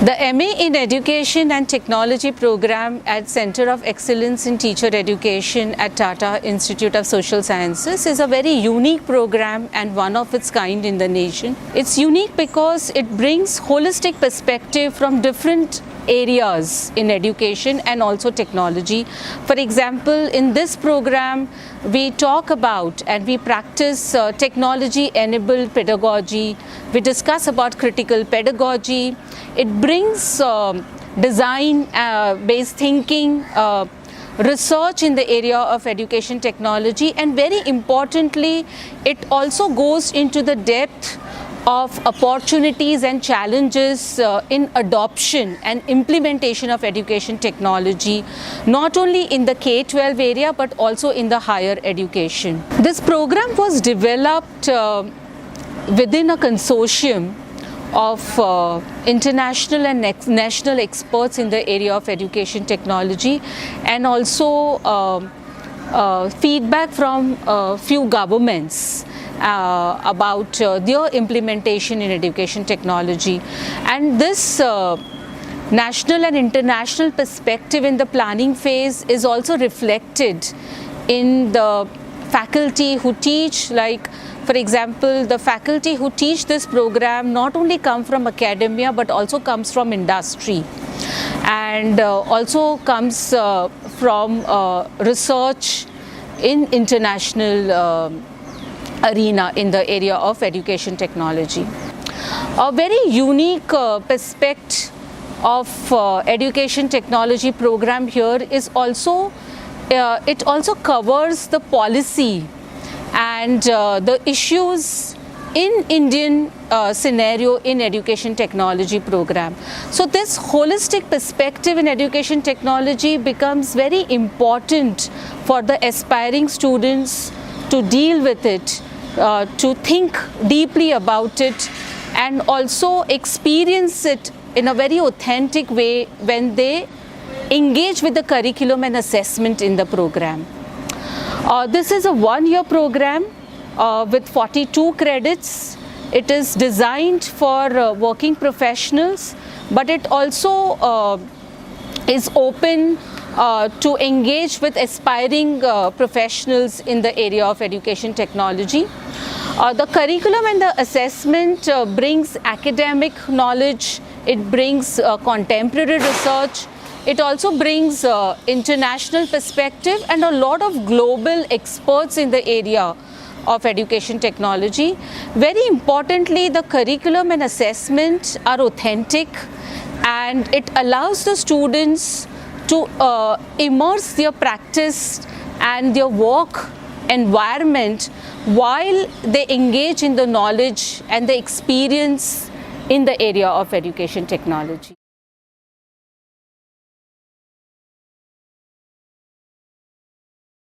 The MA in Education and Technology program at Center of Excellence in Teacher Education at Tata Institute of Social Sciences is a very unique program and one of its kind in the nation. It's unique because it brings holistic perspective from different areas in education and also technology. For example, in this program, we talk about and we practice technology-enabled pedagogy. We discuss about critical pedagogy. It brings design-based thinking, research in the area of education technology, and very importantly, it also goes into the depth of opportunities and challenges in adoption and implementation of education technology, not only in the K-12 area but also in the higher education. This program was developed within a consortium of international and national experts in the area of education technology, and also feedback from few governments about their implementation in education technology. And this national and international perspective in the planning phase is also reflected in the faculty who teach. Like, for example, the faculty who teach this program not only come from academia but also comes from industry, and also comes from research in international arena in the area of education technology. A very unique perspective of education technology program here is also it also covers the policy and the issues in Indian scenario in education technology program. So this holistic perspective in education technology becomes very important for the aspiring students to deal with it, to think deeply about it, and also experience it in a very authentic way when they engage with the curriculum and assessment in the program. This is a one-year program with 42 credits. It is designed for working professionals, but it also is open to engage with aspiring professionals in the area of education technology. The curriculum and the assessment brings academic knowledge, it brings contemporary research, it also brings international perspective and a lot of global experts in the area of education technology. Very importantly, the curriculum and assessment are authentic, and it allows the students to immerse their practice and their work environment while they engage in the knowledge and the experience in the area of education technology.